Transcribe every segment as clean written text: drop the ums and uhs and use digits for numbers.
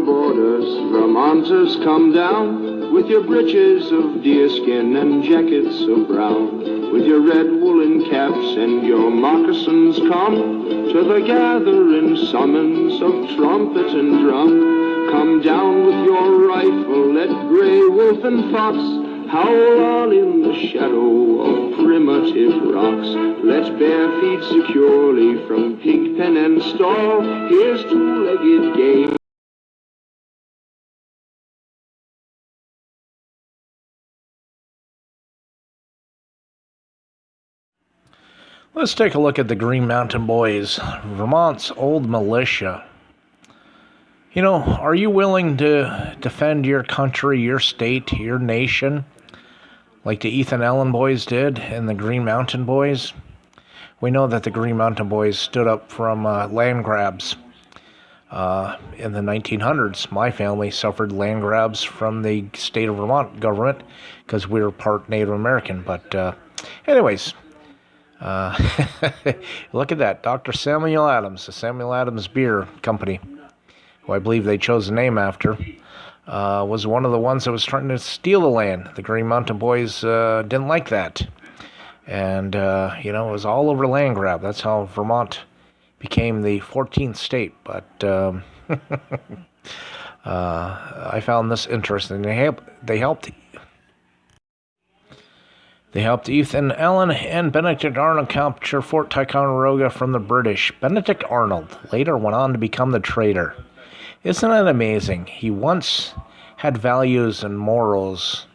borders, Vermonters, come down with your breeches of deerskin and jackets of brown, with your red woolen caps and your moccasins. Come to the gathering summons of trumpet and drum. Come down with your rifle, let gray wolf and fox howl all in the shadow of primitive rocks. Let bare feet securely from pig pen and stall. Here's two-legged game. Let's take a look at the Green Mountain Boys, Vermont's old militia. You know, are you willing to defend your country, your state, your nation, like the Ethan Allen boys did and the Green Mountain Boys? We know that the Green Mountain Boys stood up from land grabs in the 1900s. My family suffered land grabs from the state of Vermont government because we were part Native American. But anyways, look at that. Dr. Samuel Adams, the Samuel Adams Beer Company, who I believe they chose the name after, was one of the ones that was trying to steal the land. The Green Mountain Boys didn't like that. And, it was all over land grab. That's how Vermont became the 14th state. But I found this interesting. They helped Ethan Allen and Benedict Arnold capture Fort Ticonderoga from the British. Benedict Arnold later went on to become the traitor. Isn't that amazing? He once had values and morals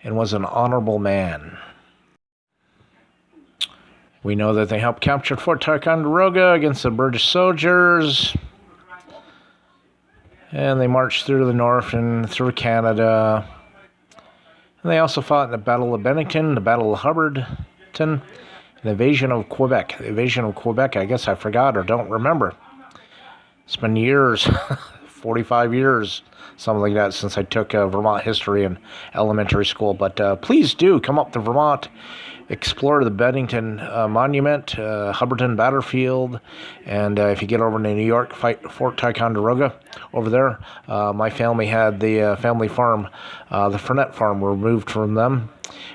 and was an honorable man. We know that they helped capture Fort Ticonderoga against the British soldiers. And they marched through the north and through Canada. And they also fought in the Battle of Bennington, the Battle of Hubbardton, and the invasion of Quebec. The invasion of Quebec, I guess I forgot or don't remember. It's been years, 45 years, something like that, since I took Vermont history in elementary school. But please do come up to Vermont, explore the Bennington Monument, Hubbardton Battlefield, and if you get over to New York, fight Fort Ticonderoga over there. My family had the family farm, the Frenette Farm, removed from them,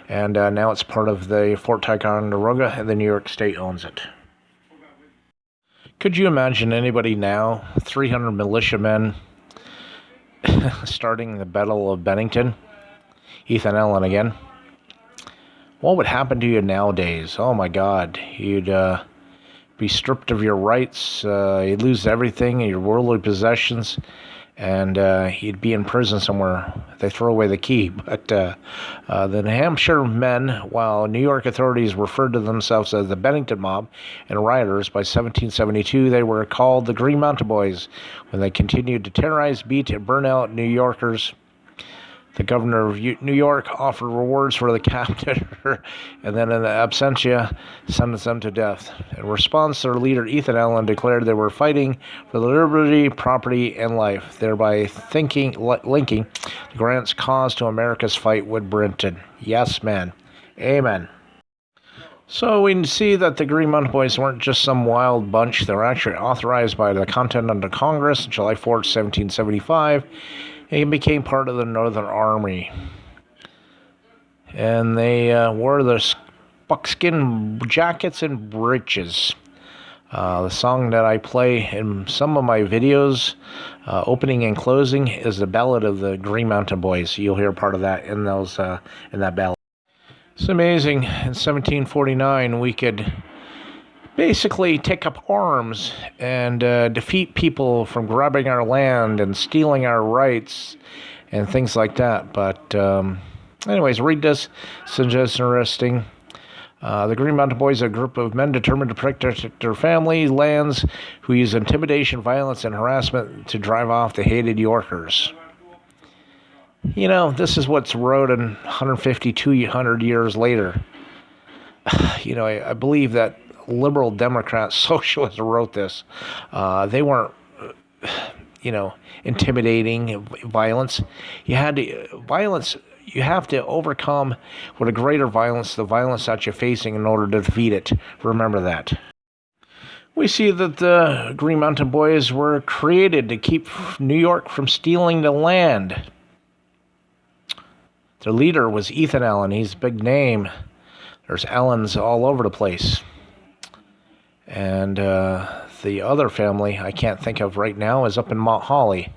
and now it's part of the Fort Ticonderoga, and the New York State owns it. Could you imagine anybody now, 300 militiamen, starting the Battle of Bennington? Ethan Allen again. What would happen to you nowadays? Oh my God, you'd be stripped of your rights, you'd lose everything, your worldly possessions, and you'd be in prison somewhere. They throw away the key. But the New Hampshire men, while New York authorities referred to themselves as the Bennington Mob and rioters, by 1772 they were called the Green Mountain Boys when they continued to terrorize, beat, and burn out New Yorkers. The governor of New York offered rewards for the capture, and then in the absentia, sentenced them to death. In response, their leader, Ethan Allen, declared they were fighting for liberty, property, and life, thereby linking the Grant's cause to America's fight with Britain. Yes, man. Amen. So we see that the Green Mountain Boys weren't just some wild bunch. They were actually authorized by the Continental Congress on July 4th, 1775. He became part of the Northern Army. And they wore their buckskin jackets and breeches. The song that I play in some of my videos, opening and closing, is the Ballad of the Green Mountain Boys. You'll hear part of that in that ballad. It's amazing. In 1749, we could basically take up arms and defeat people from grabbing our land and stealing our rights and things like that. But anyways, read this. It's just interesting. The Green Mountain Boys are a group of men determined to protect their families, lands, who use intimidation, violence, and harassment to drive off the hated Yorkers. You know, this is what's wrote in 150, 200 years later. You know, I believe that liberal Democrats, socialists wrote this. They weren't, intimidating violence. You have to overcome with a greater violence, the violence that you're facing in order to defeat it. Remember that. We see that the Green Mountain Boys were created to keep New York from stealing the land. Their leader was Ethan Allen. He's a big name. There's Allens all over the place. And the other family I can't think of right now is up in Mount Holly.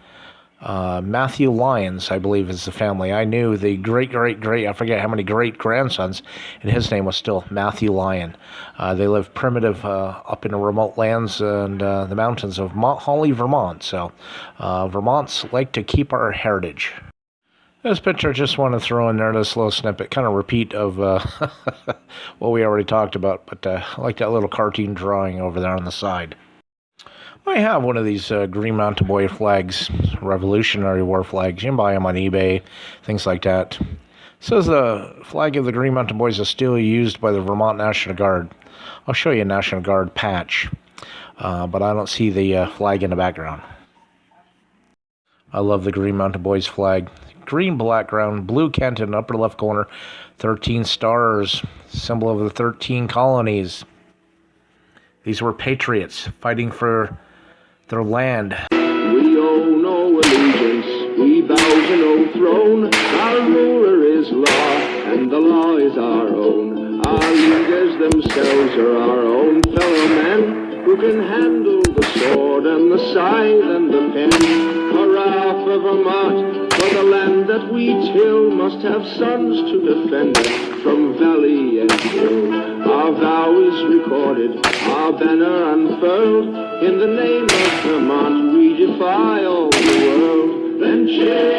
Matthew Lyons, I believe, is the family. I knew the great, I forget how many great-grandsons, and his name was still Matthew Lyon. They live primitive up in the remote lands and the mountains of Mount Holly, Vermont. So Vermont's like to keep our heritage. This picture, I just want to throw in there this little snippet, kind of repeat of what we already talked about, but I like that little cartoon drawing over there on the side. I have one of these Green Mountain Boy flags, Revolutionary War flags. You can buy them on eBay, things like that. It says the flag of the Green Mountain Boys is still used by the Vermont National Guard. I'll show you a National Guard patch, but I don't see the flag in the background. I love the Green Mountain Boys flag. Green background, blue Kent in the upper left corner, 13 stars, symbol of the 13 colonies. These were patriots fighting for their land. We owe no allegiance, we bow to no throne. Our ruler is law, and the law is our own. Our leaders themselves are our own fellow men, who can handle the sword and the scythe and the pen. Hurrah for Vermont, for the land that we till must have sons to defend it from valley and hill. Our vow is recorded, our banner unfurled. In the name of Vermont we defy all the world. Then cheer